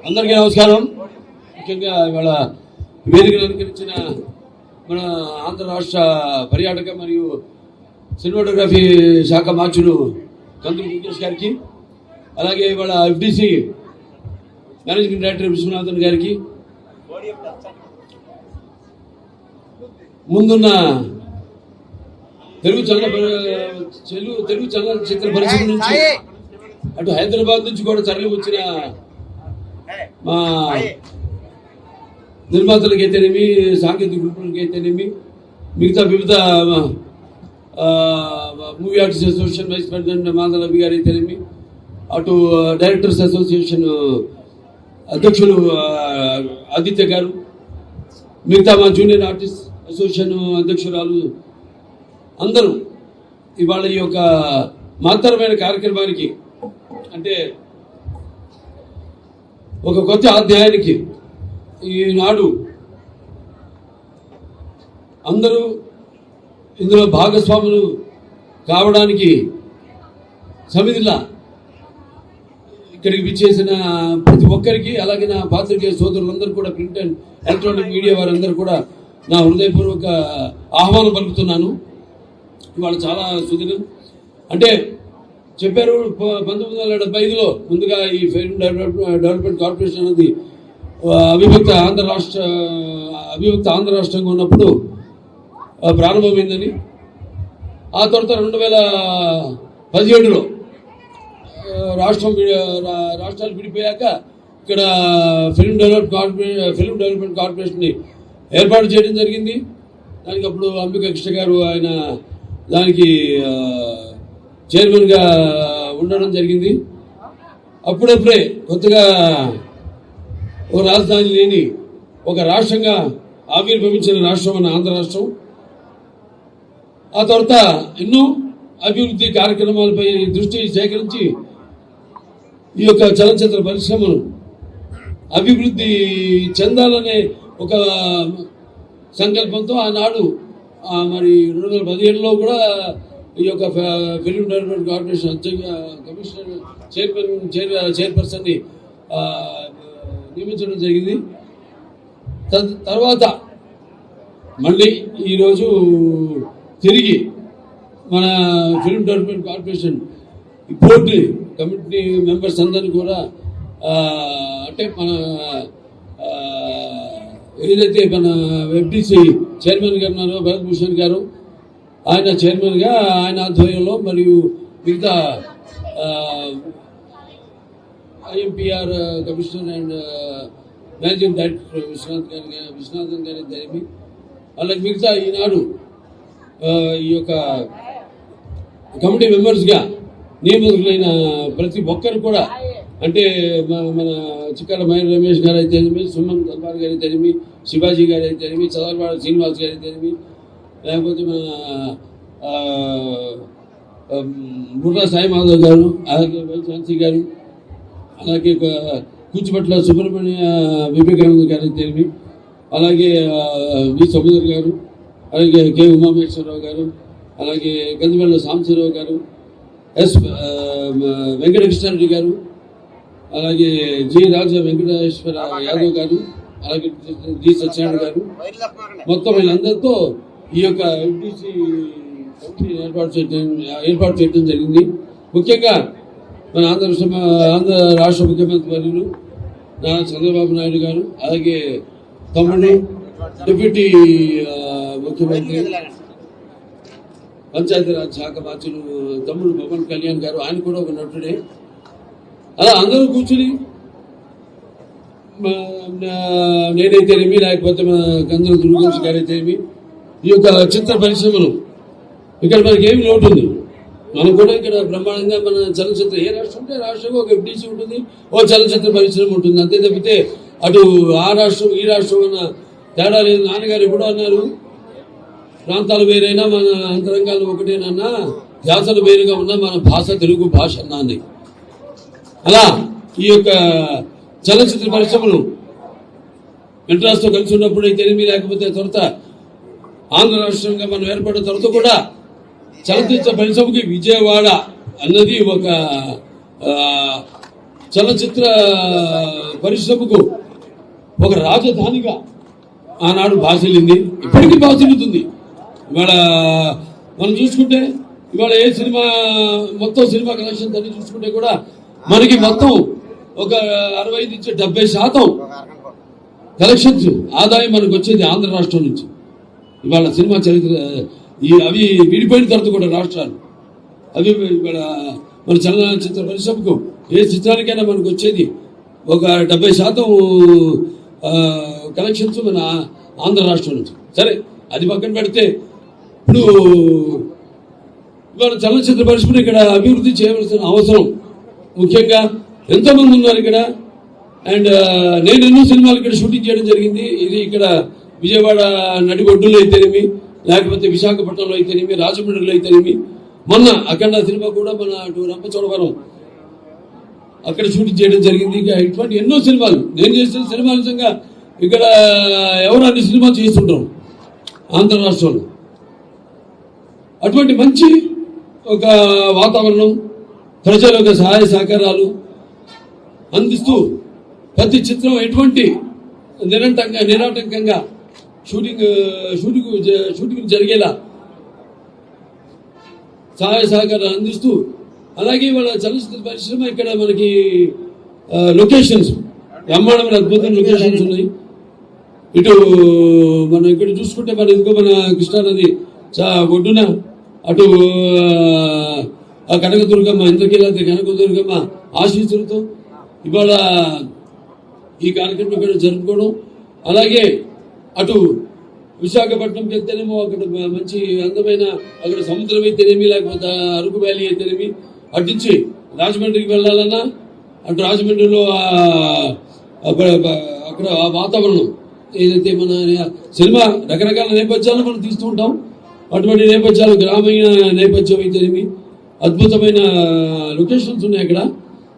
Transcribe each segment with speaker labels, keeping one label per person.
Speaker 1: అందరికీ నమస్కారం. ముఖ్యంగా ఇవాళ వేదికను అలంకరించిన మన ఆంధ్ర రాష్ట్ర పర్యాటక మరియు సినిమాటోగ్రఫీ శాఖ మార్చులు కందులు ముఖేష్ గారికి, అలాగే ఇవాళ ఎఫ్డిసి మేనేజింగ్ డైరెక్టర్ విశ్వనాథన్ గారికి, ముందున్న తెలుగు చలనచిత్ర పరిశ్రమ నుంచి అటు హైదరాబాద్ నుంచి కూడా తరలి వచ్చిన మా నిర్మాతలకైతేనేమి, సాంకేతిక నిపుణులకైతేనేమి, మిగతా వివిధ movie artist association vice president Madhav Ravi garu అయితేనేమి, అటు డైరెక్టర్స్ అసోసియేషన్ అధ్యక్షులు ఆదిత్య గారు, మిగతా మా జూనియర్ ఆర్టిస్ట్ అసోసియేషన్ అధ్యక్షురాలు అందరూ ఇవాళ ఈ యొక్క మహత్తరమైన కార్యక్రమానికి, అంటే ఒక కొత్త అధ్యాయానికి ఈనాడు అందరూ ఇందులో భాగస్వాములు కావడానికి సమిధిలా ఇక్కడికి విచ్చేసిన ప్రతి ఒక్కరికి, అలాగే నా పాత్రికేయ సోదరులందరూ కూడా, ప్రింట్ అండ్ ఎలక్ట్రానిక్ మీడియా వారందరూ కూడా నా హృదయపూర్వక ఆహ్వానం పలుకుతున్నాను. ఇవాళ చాలా సుదినం. అంటే చెప్పారు 1975లో ముందుగా ఈ ఫిల్మ్ డెవలప్మెంట్ కార్పొరేషన్ అనేది అవిభక్త ఆంధ్ర రాష్ట్రంగా ఉన్నప్పుడు ప్రారంభమైందని. ఆ తర్వాత 2017లో రాష్ట్రాలు విడిపోయాక ఇక్కడ ఫిల్మ్ డెవలప్మెంట్ కార్పొరేషన్ని ఏర్పాటు చేయడం జరిగింది. దానికి అప్పుడు అంబికా కృష్ణ గారు ఆయన దానికి చైర్మన్గా ఉండడం జరిగింది. అప్పుడప్పుడే కొత్తగా ఒక రాజధాని లేని ఒక రాష్ట్రంగా ఆవిర్భవించిన రాష్ట్రం మన ఆంధ్ర రాష్ట్రం. ఆ తర్వాత ఎన్నో అభివృద్ధి కార్యక్రమాలపై దృష్టి సేకరించి ఈ యొక్క చలనచిత్ర పరిశ్రమను అభివృద్ధి చెందాలనే ఒక సంకల్పంతో ఆనాడు మరి 2017లో కూడా ఈ యొక్క ఫిల్మ్ డెవలప్మెంట్ కార్పొరేషన్ కమిషనర్ చైర్పర్సన్ని నియమించడం జరిగింది. తర్వాత మళ్ళీ ఈరోజు తిరిగి మన film development corporation board committee members అందరినీ కూడా, అంటే మన ఏదైతే మన ఎఫ్డిసి చైర్మన్ గారు ఉన్నారో భరత్ భూషణ్ గారు, ఆయన చైర్మన్గా ఆయన ఆధ్వర్యంలో, మరియు మిగతా IMPR commissioner and managing director Viswanathan గారి జరిపి, అలాగే మిగతా ఈనాడు ఈ యొక్క కమిటీ మెంబర్స్గా నియమితులైన ప్రతి ఒక్కరు కూడా, అంటే మన చిక్కల మహేంద్ర రమేష్ గారు అయితేనేమి, సుమన్ తల్వార్ గారు అయితేనేమి, శివాజీ గారు అయితేనేమి, చదర్వాడ శ్రీనివాస్ గారు అయితేనేమి, లేకపోతే మన బుర్రా సాయి మాధవ్ గారు, అలాగే వైశాంతి గారు, అలాగే కూచిపట్ల సుబ్రహ్మణ్య వివేకానంద గారు అయితేనేమి, అలాగే వి సముద్ర గారు, అలాగే కె ఉమామేశ్వరరావు గారు, అలాగే గందివెళ్ళ సాంబశివరావు గారు, ఎస్ వెంకటకృష్ణారెడ్డి గారు, అలాగే జి రాజ వెంకటేశ్వర యాదవ్ గారు, అలాగే జి సత్యనారాయణ గారు, మొత్తం వీళ్ళందరితో ఈ యొక్క ఎఫ్డిసి కమిటీని ఏర్పాటు చేయడం జరిగింది. ముఖ్యంగా మన ఆంధ్ర రాష్ట్ర ముఖ్యమంత్రి వర్యులు నారా చంద్రబాబు నాయుడు గారు, అలాగే తమ్ముడు డిప్యూటీ ముఖ్యమంత్రి పంచాయతీరాజ్ శాఖ మార్చులు తమ్ముడు పవన్ కళ్యాణ్ గారు, ఆయన కూడా ఒక నటుడే. అలా అందరూ కూర్చుని నేనైతేనేమి, లేకపోతే మన కందుల దుర్గేష్ గారు అయితేనేమి, ఈ యొక్క చిత్ర పరిశ్రమలు ఇక్కడ మనకి ఏమి లోటు ఉంది. మనం కూడా ఇక్కడ బ్రహ్మాండంగా మన చలనచిత్ర ఏ రాష్ట్రం ఉంటే రాష్ట్రంలో ఒక ఎఫ్డిసి ఉంటుంది, ఓ చలనచిత్ర పరిశ్రమ ఉంటుంది. అంతే తప్పితే అటు ఆ రాష్ట్రం ఈ రాష్ట్రం అన్న తేడా లేదు. నాన్నగారు ఎప్పుడో అన్నారు, ప్రాంతాలు వేరైనా మన అంతరంగాలు ఒకటేనన్నా, జాతలు వేరుగా ఉన్నా మన భాష తెలుగు భాష అన్నా అని. అలా ఈ యొక్క చలనచిత్ర పరిశ్రమలు మెడ్రాస్తో కలిసి ఉన్నప్పుడు అయితేనేమి, లేకపోతే తర్వాత ఆంధ్ర రాష్ట్రంగా మనం ఏర్పడిన తర్వాత కూడా చలనచిత్ర పరిశ్రమకి విజయవాడ అన్నది ఒక చలనచిత్ర పరిశ్రమకు ఒక రాజధానిగా ఆనాడు భాషలింది, ఇప్పటికీ భాషలుతుంది. ఇవాళ మనం చూసుకుంటే ఇవాళ ఏ సినిమా మొత్తం సినిమా కలెక్షన్స్ అన్ని చూసుకుంటే కూడా మనకి మొత్తం ఒక 65-70% కలెక్షన్స్ ఆదాయం మనకు వచ్చేది ఆంధ్ర రాష్ట్రం నుంచి. ఇవాళ సినిమా చరిత్ర అవి విడిపోయిన తర్వాత కూడా రాష్ట్రాలు అవి ఇవాళ మన చలనచిత్ర పరిశ్రమకు ఏ చిత్రానికైనా మనకు వచ్చేది ఒక 70% కలెక్షన్స్ మన ఆంధ్ర రాష్ట్రం నుంచి. సరే, అది పక్కన పెడితే ఇప్పుడు ఇవాళ చలనచిత్ర పరిశ్రమ ఇక్కడ అభివృద్ధి చేయవలసిన అవసరం ముఖ్యంగా ఎంతోమంది ఉన్నారు ఇక్కడ. అండ్ నేను ఎన్నో సినిమాలు ఇక్కడ షూటింగ్ చేయడం జరిగింది. ఇది ఇక్కడ విజయవాడ నడిగొడ్డులో అయితేనేమి, లేకపోతే విశాఖపట్నంలో అయితేనేమి, రాజమండ్రిలో అయితేనేమి, మొన్న అఖండ సినిమా కూడా మన అటు రంపచోడవరం అక్కడ షూటింగ్ చేయడం జరిగింది. ఇటువంటి ఎన్నో సినిమాలు నేను చేసిన సినిమాల నిజంగా ఇక్కడ ఎవరు అన్ని సినిమాలు చేస్తుంటారు ఆంధ్ర రాష్ట్రంలో. అటువంటి మంచి ఒక వాతావరణం, ప్రజల యొక్క సహాయ సహకారాలు అందిస్తూ ప్రతి చిత్రం ఎటువంటి నిరాటంకంగా షూటింగ్ జరిగేలా సహాయ సహకారాలు అందిస్తూ, అలాగే వాళ్ళ చలనచిత్ర పరిశ్రమ ఇక్కడ మనకి లొకేషన్స్ బ్రహ్మాండమైన అద్భుతమైన లొకేషన్స్ ఉన్నాయి. ఇటు మనం ఇక్కడ చూసుకుంటే మన ఇదిగో మన కృష్ణానది ఒడ్డున అటు కనకదుర్గమ్మ, ఇంద్రకీలాద్రి కనకదుర్గమ్మ ఆశీస్సులతో ఇవాళ ఈ కార్యక్రమం ఇక్కడ జరుపుకోవడం, అలాగే అటు విశాఖపట్నంకి వెళ్తేనేమో అక్కడ మంచి అందమైన అక్కడ సముద్రం అయితేనేమి, లేకపోతే అరకు వ్యాలీ అయితేనేమి, అటు నుంచి రాజమండ్రికి వెళ్ళాలన్నా అటు రాజమండ్రిలో అక్కడ ఆ వాతావరణం ఏదైతే మన సినిమా రకరకాల నేపథ్యాలను మనం తీస్తూ ఉంటాం. అటువంటి నేపథ్యాలు గ్రామీణ నేపథ్యం అయితేనేమి అద్భుతమైన లొకేషన్స్ ఉన్నాయి అక్కడ.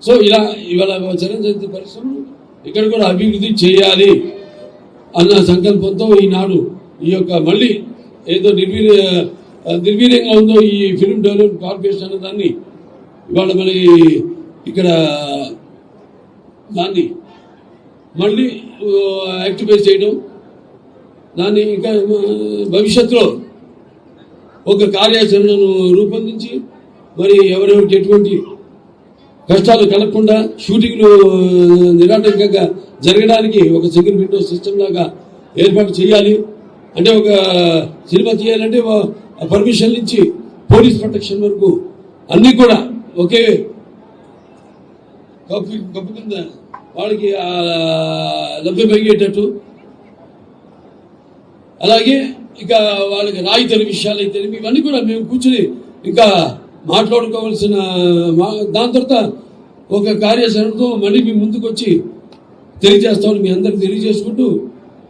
Speaker 1: సో ఇలా ఇవాళ చలనచిత్ర పరిశ్రమను ఇక్కడ కూడా అభివృద్ధి చేయాలి అన్న సంకల్పంతో ఈనాడు ఈ యొక్క మళ్ళీ ఏదో నిర్వీర్యంగా ఉందో ఈ ఫిల్మ్ డెవలప్మెంట్ కార్పొరేషన్ అనే దాన్ని ఇవాళ మళ్ళీ ఇక్కడ దాన్ని మళ్ళీ యాక్టివేట్ చేయడం, దాన్ని ఇంకా భవిష్యత్తులో ఒక కార్యాచరణను రూపొందించి మరి ఎవరెవరికి ఎటువంటి కష్టాలు కలగకుండా షూటింగ్లు నిరాటంకంగా జరగడానికి ఒక సింగిల్ విండో సిస్టమ్ లాగా ఏర్పాటు చేయాలి. అంటే ఒక సినిమా తీయాలంటే పర్మిషన్ నుంచి పోలీస్ ప్రొటెక్షన్ వరకు అన్నీ కూడా ఒకే కప్పు కింద వాళ్ళకి లభ్యమయ్యేటట్టు, అలాగే ఇక వాళ్ళకి రాయితీల విషయాలు అయితే ఇవన్నీ కూడా మేము కూర్చుని ఇంకా మాట్లాడుకోవాల్సిన దాని తర్వాత ఒక కార్యాచరణతో మళ్ళీ మీ ముందుకు వచ్చి తెలియజేస్తామని మీ అందరికి తెలియజేసుకుంటూ,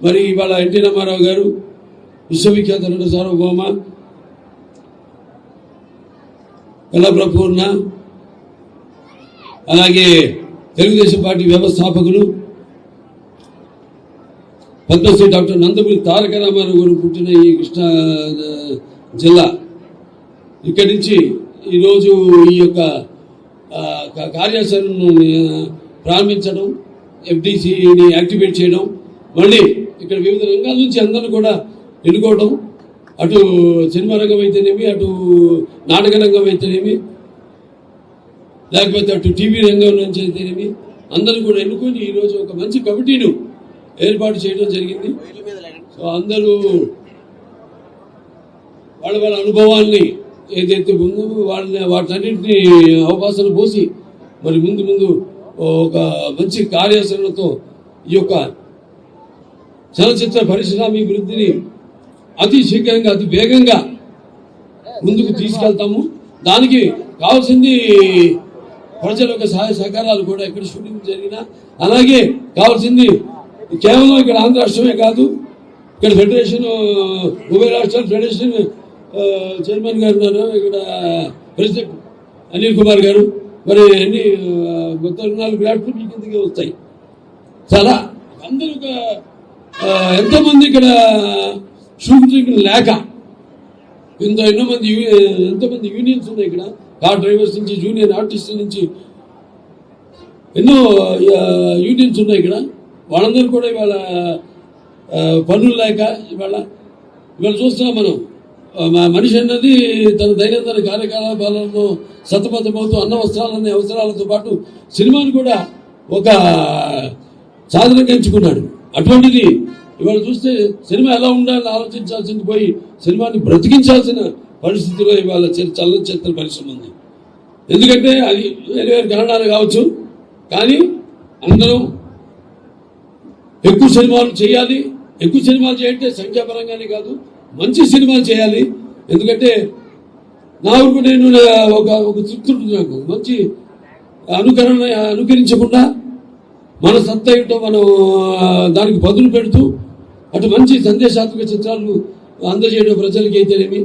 Speaker 1: మరి ఇవాళ ఎన్టీ రామారావు గారు విశ్వవిఖ్యాత నట సార్వభౌమ కళాప్రపూర్ణ, అలాగే తెలుగుదేశం పార్టీ వ్యవస్థాపకులు పద్మశ్రీ డాక్టర్ నందమూరి తారక రామారావు గారు పుట్టిన ఈ కృష్ణా జిల్లా, ఇక్కడి నుంచి ఈరోజు ఈ యొక్క కార్యాచరణను ప్రారంభించడం, ఎఫ్డిసిని యాక్టివేట్ చేయడం, మళ్ళీ ఇక్కడ వివిధ రంగాల నుంచి అందరూ కూడా ఎన్నుకోవడం, అటు సినిమా రంగం అయితేనేమి, అటు నాటక రంగం అయితేనేమి, లేకపోతే అటు టీవీ రంగం నుంచి అయితేనేమి అందరూ కూడా ఎన్నుకొని ఈరోజు ఒక మంచి కమిటీను ఏర్పాటు చేయడం జరిగింది. సో అందరూ వాళ్ళ వాళ్ళ అనుభవాల్ని ఏదైతే ఉందో వాటన్నింటినీ అవకాశాలు పోసి మరి ముందు ఒక మంచి కార్యాచరణతో ఈ యొక్క చలనచిత్ర పరిశ్రమాభివృద్ధిని అతి శీఘ్రంగా అతి వేగంగా ముందుకు తీసుకెళ్తాము. దానికి కావాల్సింది ప్రజల యొక్క సహాయ సహకారాలు కూడా ఎక్కడ షూటింగ్ జరిగినా, అలాగే కావాల్సింది కేవలం ఇక్కడ ఆంధ్ర రాష్ట్రమే కాదు, ఇక్కడ ఫెడరేషన్ ఉభయ రాష్ట్రాల ఫెడరేషన్ చైర్మన్ గారు ఉన్నారు, ఇక్కడ ప్రెసిడెంట్ అనిల్ కుమార్ గారు, మరి అన్ని మొత్తం 4 ప్లాట్ఫామ్ల కిందకే వస్తాయి. చాలా అందరూ ఎంతోమంది ఇక్కడ షూటింగ్ లేక ఎంతోమంది యూనియన్స్ ఉన్నాయి ఇక్కడ, కార్ డ్రైవర్స్ నుంచి జూనియర్ ఆర్టిస్టుల నుంచి ఎన్నో యూనియన్స్ ఉన్నాయి ఇక్కడ. వాళ్ళందరూ కూడా ఇవాళ పనులు లేక ఇవాళ చూస్తున్నాం మనం. మనిషి అన్నది తన దైనందిన కార్యకలాపాలను సతమతమవుతూ అన్న వస్త్రాలనే అవసరాలతో పాటు సినిమాను కూడా ఒక సాధనంగా ఎంచుకున్నాడు. అటువంటిది ఇవాళ చూస్తే సినిమా ఎలా ఉండాలని ఆలోచించాల్సింది పోయి సినిమాని బ్రతికించాల్సిన పరిస్థితిలో ఇవాళ చలనచిత్ర పరిశ్రమ ఉంది. ఎందుకంటే అది వేరే వేరే కారణాలు కావచ్చు, కానీ అందరం ఎక్కువ సినిమాలు చేయాలి. ఎక్కువ సినిమాలు చేయంటే సంఖ్యాపరంగానే కాదు, మంచి సినిమాలు చేయాలి. ఎందుకంటే నాకు నేను ఒక తృప్తి ఉంటుంది. నాకు మంచి అనుకరించకుండా మన సత్తా ఏంటో మనం దానికి బదులు పెడుతూ అటు మంచి సందేశాత్మక చిత్రాలు అందజేయడం ప్రజలకి అయితేనేమి,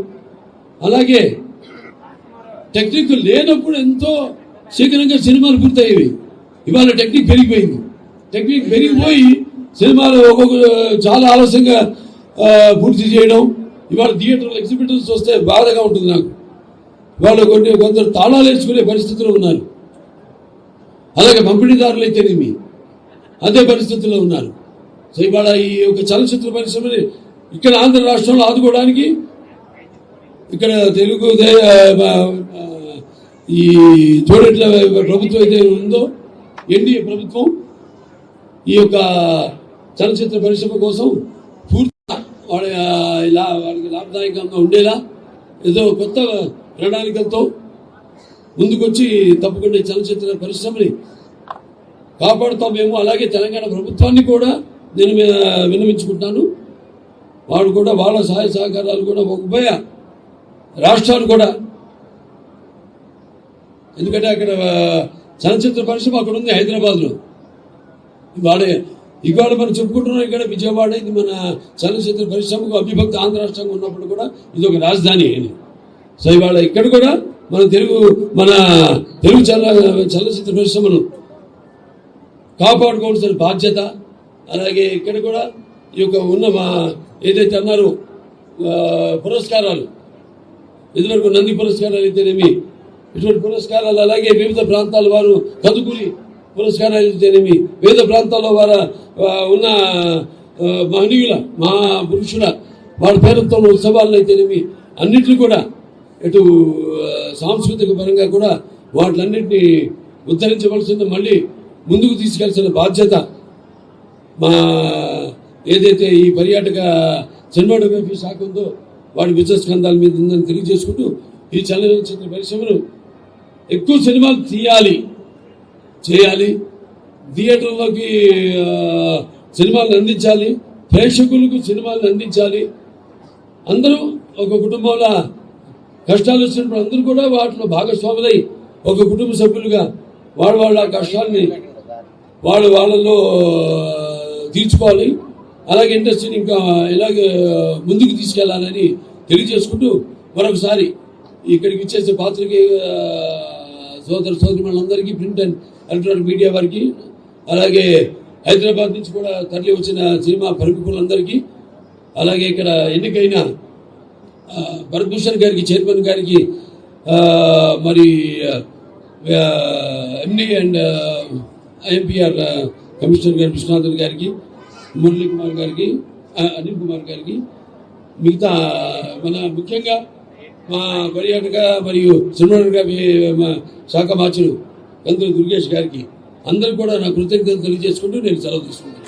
Speaker 1: అలాగే టెక్నిక్ లేనప్పుడు ఎంతో శీఘ్రంగా సినిమాలు పూర్తయ్యేవి. ఇవాళ టెక్నిక్ పెరిగిపోయింది. టెక్నిక్ పెరిగిపోయి సినిమాలు ఒక్కొక్క చాలా ఆలస్యంగా పూర్తి చేయడం. ఇవాళ థియేటర్లో ఎగ్జిబిటర్స్ వస్తే బాధగా ఉంటుంది నాకు. వాళ్ళు కొందరు తాళాలు వేసుకునే పరిస్థితిలో ఉన్నారు. అలాగే పంపిణీదారులు అయితేనేమి అదే పరిస్థితుల్లో ఉన్నారు. సో ఇవాళ ఈ యొక్క చలనచిత్ర పరిశ్రమని ఇక్కడ ఆంధ్ర రాష్ట్రంలో ఆదుకోవడానికి ఇక్కడ తెలుగు ఈ జోడెట్ల ప్రభుత్వం అయితే ఉందో ఎన్డీఏ ప్రభుత్వం ఈ యొక్క చలనచిత్ర పరిశ్రమ కోసం పూర్తిగా వాళ్ళకి లాభదాయకంగా ఉండేలా ఏదో కొత్త ప్రణాళికలతో ముందుకొచ్చి తప్పకుండా ఈ చలనచిత్ర పరిశ్రమని కాపాడుతామేమో. అలాగే తెలంగాణ ప్రభుత్వాన్ని కూడా నేను విన్నవించుకుంటాను. వాడు కూడా వాళ్ళ సహాయ సహకారాలు కూడా ఉభయ రాష్ట్రాలు కూడా, ఎందుకంటే అక్కడ చలనచిత్ర పరిశ్రమ అక్కడ ఉంది హైదరాబాద్లో. ఇవాళ మనం చెప్పుకుంటున్నాం ఇక్కడ విజయవాడ ఇది మన చలనచిత్ర పరిశ్రమకు అవిభక్త ఆంధ్ర రాష్ట్రంగా ఉన్నప్పుడు కూడా ఇది ఒక రాజధాని అని. సో ఇవాళ ఇక్కడ కూడా మన తెలుగు చలనచిత్ర పరిశ్రమను కాపాడుకోవాల్సిన బాధ్యత. అలాగే ఇక్కడ కూడా ఈ యొక్క ఉన్న ఏదైతే అన్నారో పురస్కారాలు, ఇదివరకు నంది పురస్కారాలు అయితేనేమి ఇటువంటి పురస్కారాలు, అలాగే వివిధ ప్రాంతాల వారు కదుకూలి పురస్కారాలు అయితేనేమి, వివిధ ప్రాంతాల్లో వారు ఉన్న మహనీయుల పురుషుల వారి పేరుతో ఉత్సవాలను అయితేనేమి అన్నింటినీ కూడా ఇటు సాంస్కృతిక పరంగా కూడా వాటిలన్నింటినీ ఉద్ధరించవలసింది, మళ్ళీ ముందుకు తీసుకెళ్లాల్సిన బాధ్యత మా ఏదైతే ఈ పర్యాటక సినిమాటోగ్రఫీ శాఖ ఉందో వాడి బిజినెస్ స్కంధాల మీద ఉందని తెలియజేసుకుంటూ ఈ చలనచిత్ర పరిశ్రమను ఎక్కువ సినిమాలు చేయాలి, థియేటర్లోకి సినిమాలను అందించాలి, ప్రేక్షకులకు సినిమాలను అందించాలి. అందరూ ఒక కుటుంబంలో కష్టాలు వచ్చినప్పుడు అందరూ కూడా వాటిలో భాగస్వాములై ఒక కుటుంబ సభ్యులుగా వాళ్ళ కష్టాన్ని వాళ్ళలో తీర్చుకోవాలి. అలాగే ఇండస్ట్రీని ఇంకా ఇలాగే ముందుకు తీసుకెళ్లాలని తెలియజేసుకుంటూ మరొకసారి ఇక్కడికి ఇచ్చేసే పాత్రికే సోదరులందరికీ, ప్రింట్ అండ్ ఎలక్ట్రానిక్ మీడియా వారికి, అలాగే హైదరాబాద్ నుంచి కూడా తరలి వచ్చిన సినిమా ప్రముఖులందరికీ, అలాగే ఇక్కడ ఎన్నికైన భరత్భూషణ్ గారికి, చైర్మన్ గారికి, మరి ఎండి అండ్ ఐఎంపీఆర్ కమిషనర్ గారు విశ్వనాథన్ గారికి, మురళీ కుమార్ గారికి, అనిల్ కుమార్ గారికి, మిగతా మన ముఖ్యంగా మా పర్యాటక మరియు సినిమా శాఖ మార్చులు కందుల దుర్గేష్ గారికి అందరూ కూడా నా కృతజ్ఞతలు తెలియజేసుకుంటూ నేను సెలవు తీసుకుంటాను.